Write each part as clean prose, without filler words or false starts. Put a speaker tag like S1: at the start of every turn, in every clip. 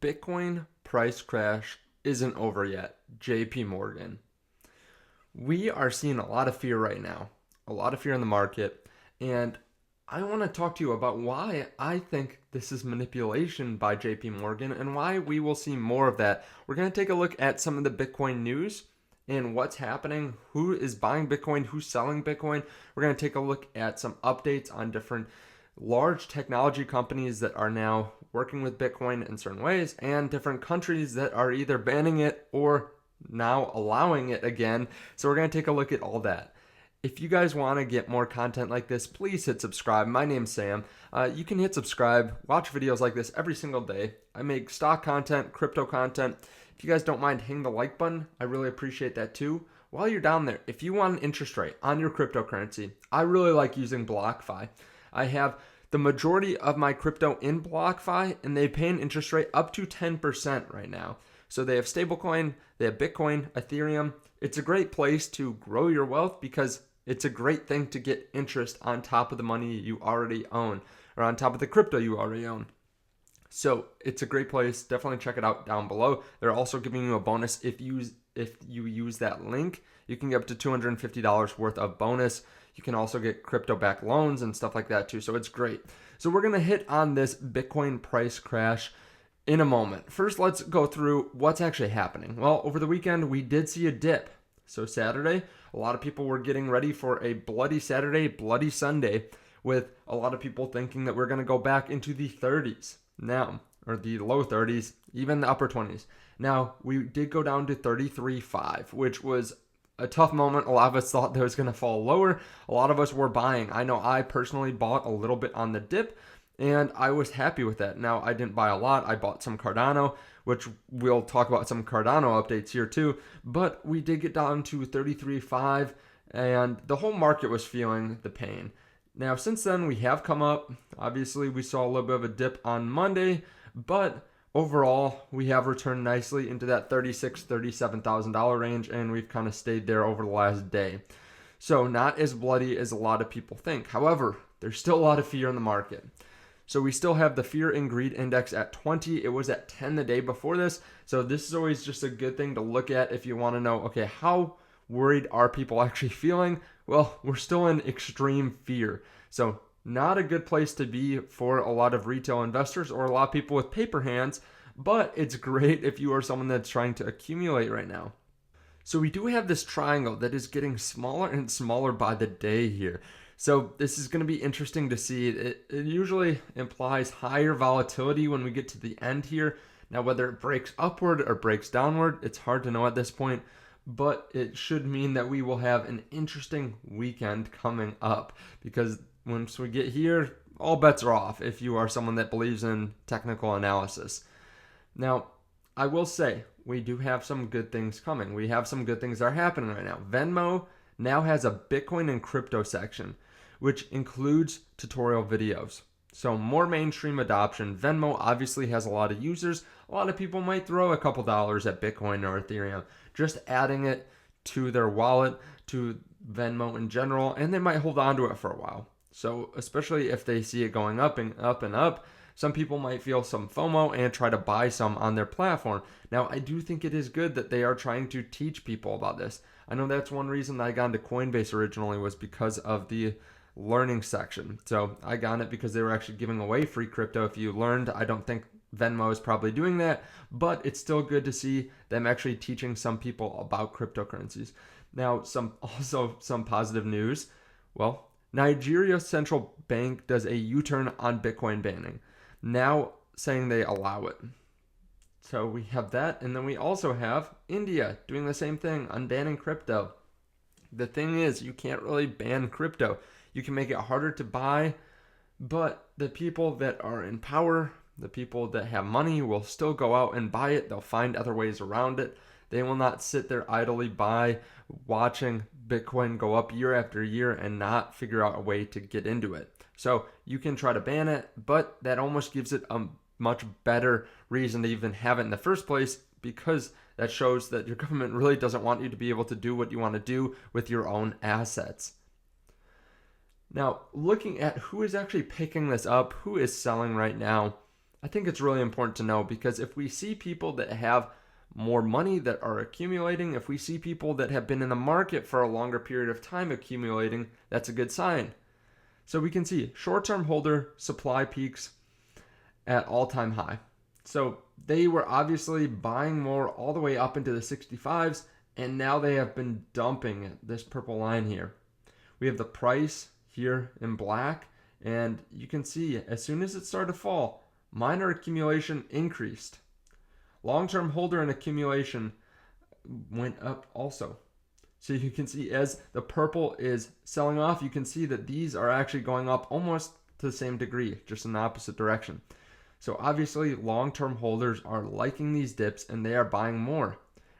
S1: Bitcoin price crash isn't over yet. JP Morgan. We are seeing a lot of fear right now, a lot of fear in the market. And I want to talk to you about why I think this is manipulation by JP Morgan and why we will see more of that. We're going to take a look at some of the Bitcoin news and what's happening, who is buying Bitcoin, who's selling Bitcoin. We're going to take a look at some updates on different large technology companies that are now working with Bitcoin in certain ways, and different countries that are either banning it or now allowing it again. So we're going to take a look at all that. If you guys want to get more content like this, please hit subscribe. My name's Sam. You can hit subscribe, watch videos like this every single day. I make stock content, crypto content. If you guys don't mind hitting the like button, I really appreciate that too. While you're down there, if you want an interest rate on your cryptocurrency, I really like using BlockFi. I have the majority of my crypto in BlockFi, and they pay an interest rate up to 10% right now. So they have stablecoin, they have Bitcoin, Ethereum. It's a great place to grow your wealth because it's a great thing to get interest on top of the money you already own or on top of the crypto you already own. So it's a great place. Definitely check it out down below. They're also giving you a bonus if you use that link. You can get up to $250 worth of bonus. You can also get crypto-backed loans and stuff like that too. So it's great. So we're going to hit on this Bitcoin price crash in a moment. First, let's go through what's actually happening. Well, over the weekend, we did see a dip. So Saturday, a lot of people were getting ready for a bloody Saturday, bloody Sunday, with a lot of people thinking that we're going to go back into the 30s now, or the low 30s, even the upper 20s. Now, we did go down to 33.5, which was a tough moment. A lot of us thought that it was going to fall lower. A lot of us were buying. I know I personally bought a little bit on the dip, and I was happy with that. Now, I didn't buy a lot. I bought some Cardano, which we'll talk about some Cardano updates here too. But we did get down to 33.5, and the whole market was feeling the pain. Now, since then, we have come up. Obviously, we saw a little bit of a dip on Monday, but overall, we have returned nicely into that $36,000, $37,000 range, and we've kind of stayed there over the last day. So not as bloody as a lot of people think. However, there's still a lot of fear in the market. So we still have the fear and greed index at 20. It was at 10 the day before this. So this is always just a good thing to look at if you want to know, okay, how worried are people actually feeling? Well, we're still in extreme fear. So not a good place to be for a lot of retail investors or a lot of people with paper hands, but it's great if you are someone that's trying to accumulate right now. So we do have this triangle that is getting smaller and smaller by the day here. So this is going to be interesting to see. It usually implies higher volatility when we get to the end here. Now, whether it breaks upward or breaks downward, it's hard to know at this point, but it should mean that we will have an interesting weekend coming up because once we get here, all bets are off if you are someone that believes in technical analysis. Now, I will say, we do have some good things coming. We have some good things that are happening right now. Venmo now has a Bitcoin and crypto section, which includes tutorial videos. So more mainstream adoption. Venmo obviously has a lot of users. A lot of people might throw a couple dollars at Bitcoin or Ethereum, just adding it to their wallet, to Venmo in general, and they might hold on to it for a while. So especially if they see it going up and up and up, some people might feel some FOMO and try to buy some on their platform. Now, I do think it is good that they are trying to teach people about this. I know that's one reason that I got into Coinbase originally was because of the learning section. So I got it because they were actually giving away free crypto if you learned. I don't think Venmo is probably doing that, but it's still good to see them actually teaching some people about cryptocurrencies. Now, some positive news. Well, Nigeria's central bank does a U-turn on Bitcoin banning, now saying they allow it. So we have that, and then we also have India doing the same thing, unbanning crypto. The thing is, you can't really ban crypto. You can make it harder to buy, but the people that are in power, the people that have money will still go out and buy it. They'll find other ways around it. They will not sit there idly by watching Bitcoin go up year after year and not figure out a way to get into it. So you can try to ban it, but that almost gives it a much better reason to even have it in the first place because that shows that your government really doesn't want you to be able to do what you want to do with your own assets. Now, looking at who is actually picking this up, who is selling right now, I think it's really important to know, because if we see people that have more money that are accumulating, if we see people that have been in the market for a longer period of time accumulating, that's a good sign. So we can see short-term holder supply peaks at all-time high. So they were obviously buying more all the way up into the 65s, and now they have been dumping this purple line here. We have the price here in black, and you can see as soon as it started to fall, minor accumulation increased. Long-term holder and accumulation went up also. So you can see as the purple is selling off, you can see that these are actually going up almost to the same degree, just in the opposite direction. So obviously long-term holders are liking these dips and they are buying more.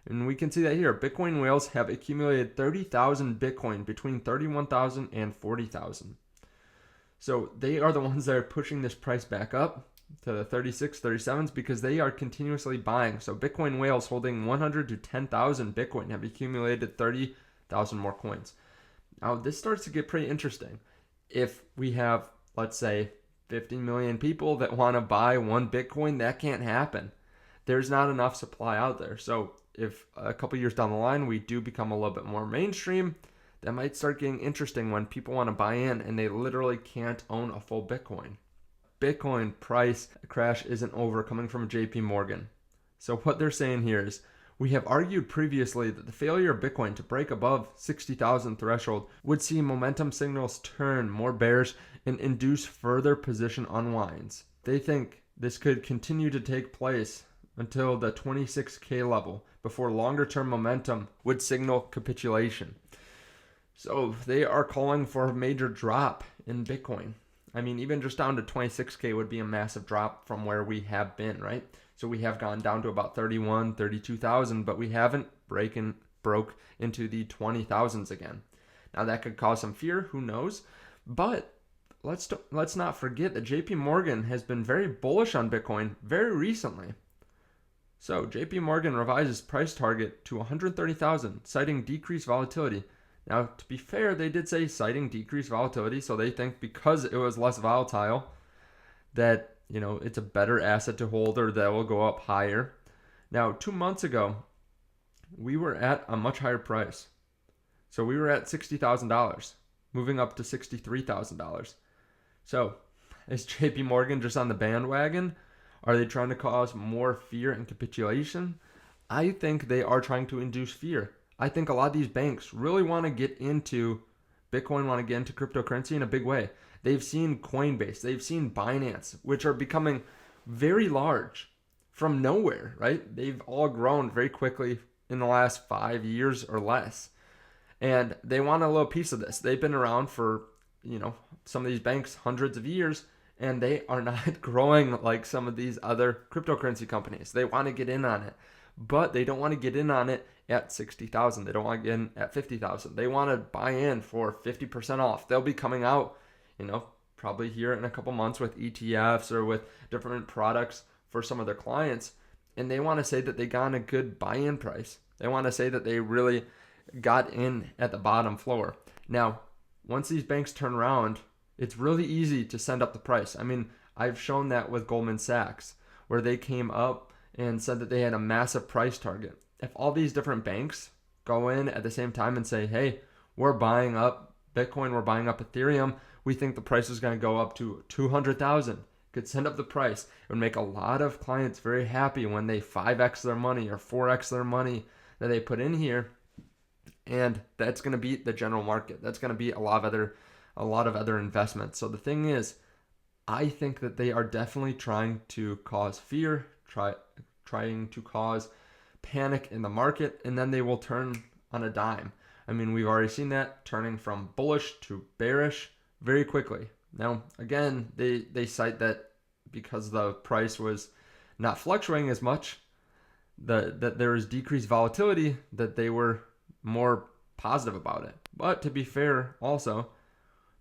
S1: And we can see that here. Bitcoin whales have accumulated 30,000 Bitcoin between 31,000 and 40,000. So they are the ones that are pushing this price back up to the 36, 37s because they are continuously buying. So Bitcoin whales holding 100 to 10,000 Bitcoin have accumulated 30,000 more coins. Now this starts to get pretty interesting. If we have, let's say, 50 million people that want to buy one Bitcoin, that can't happen. There's not enough supply out there. So if a couple years down the line we do become a little bit more mainstream, that might start getting interesting when people want to buy in and they literally can't own a full Bitcoin. Bitcoin price crash isn't over, coming from JP Morgan. So what they're saying here is, we have argued previously that the failure of Bitcoin to break above 60,000 threshold would see momentum signals turn more bearish and induce further position unwinds. They think this could continue to take place until the 26K level before longer term momentum would signal capitulation. So they are calling for a major drop in Bitcoin. I mean, even just down to 26K would be a massive drop from where we have been, right? So we have gone down to about 31, 32,000, but we haven't broke into the 20,000s again. Now that could cause some fear, who knows? But let's not forget that JP Morgan has been very bullish on Bitcoin very recently. So JP Morgan revises price target to 130,000, citing decreased volatility. Now, to be fair, they did say citing decreased volatility, so they think because it was less volatile that, it's a better asset to hold, or that will go up higher. Now, 2 months ago, we were at a much higher price. So we were at $60,000, moving up to $63,000. So is JP Morgan just on the bandwagon? Are they trying to cause more fear and capitulation? I think they are trying to induce fear. I think a lot of these banks really want to get into Bitcoin, want to get into cryptocurrency in a big way. They've seen Coinbase, they've seen Binance, which are becoming very large from nowhere, right? They've all grown very quickly in the last 5 years or less. And they want a little piece of this. They've been around for, some of these banks hundreds of years, and they are not growing like some of these other cryptocurrency companies. They want to get in on it, but they don't want to get in on it at 60,000. They don't want to get in at 50,000. They want to buy in for 50% off. They'll be coming out, probably here in a couple months with ETFs or with different products for some of their clients. And they want to say that they got a good buy-in price. They want to say that they really got in at the bottom floor. Now, once these banks turn around, it's really easy to send up the price. I mean, I've shown that with Goldman Sachs, where they came up and said that they had a massive price target. If all these different banks go in at the same time and say, hey, we're buying up Bitcoin, we're buying up Ethereum, we think the price is going to go up to 200,000, could send up the price. It would make a lot of clients very happy when they 5x their money or 4x their money that they put in here. And that's going to beat the general market. That's going to beat a lot of other investments. So the thing is, I think that they are definitely trying to cause fear, trying to cause panic in the market, and then they will turn on a dime. I mean, we've already seen that turning from bullish to bearish very quickly. Now, again, they cite that because the price was not fluctuating as much, that there is decreased volatility, that they were more positive about it. But to be fair, also,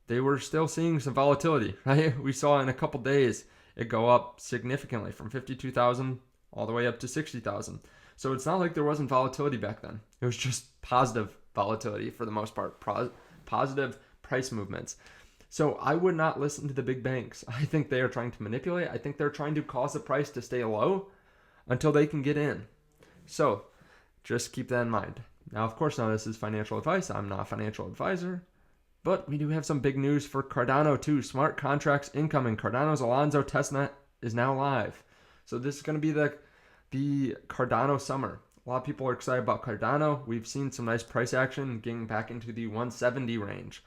S1: they were still seeing some volatility, right? We saw in a couple days it go up significantly from 52,000 all the way up to 60,000. So it's not like there wasn't volatility back then. It was just positive volatility for the most part, positive price movements. So I would not listen to the big banks. I think they are trying to manipulate. I think they're trying to cause the price to stay low until they can get in. So just keep that in mind. Now, of course, now this is financial advice. I'm not a financial advisor. But we do have some big news for Cardano too. Smart contracts incoming. Cardano's Alonzo testnet is now live. So this is going to be the Cardano summer. A lot of people are excited about Cardano. We've seen some nice price action getting back into the 170 range.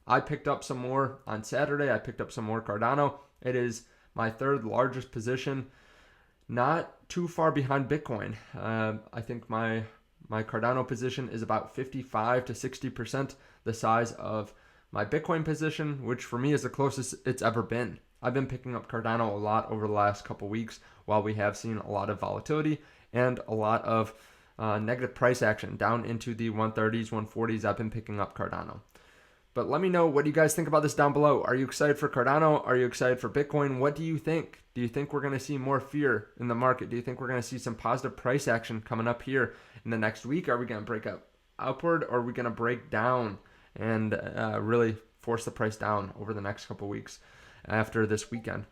S1: I picked up some more on Saturday. I picked up some more Cardano. It is my third largest position, not too far behind Bitcoin. I think my Cardano position is about 55 to 60% the size of my Bitcoin position, which for me is the closest it's ever been. I've been picking up Cardano a lot over the last couple weeks while we have seen a lot of volatility and a lot of negative price action down into the 130s, 140s. I've been picking up Cardano. But let me know, what do you guys think about this down below? Are you excited for Cardano? Are you excited for Bitcoin? What do you think? Do you think we're going to see more fear in the market? Do you think we're going to see some positive price action coming up here in the next week? Are we going to break up upward, or are we going to break down and really force the price down over the next couple weeks after this weekend?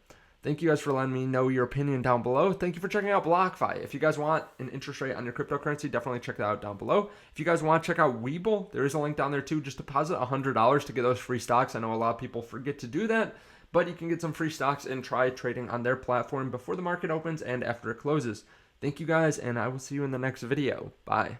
S1: Thank you guys for letting me know your opinion down below. Thank you for checking out BlockFi. If you guys want an interest rate on your cryptocurrency, definitely check that out down below. If you guys want to check out Webull, there is a link down there too. Just deposit $100 to get those free stocks. I know a lot of people forget to do that, but you can get some free stocks and try trading on their platform before the market opens and after it closes. Thank you guys, and I will see you in the next video. Bye.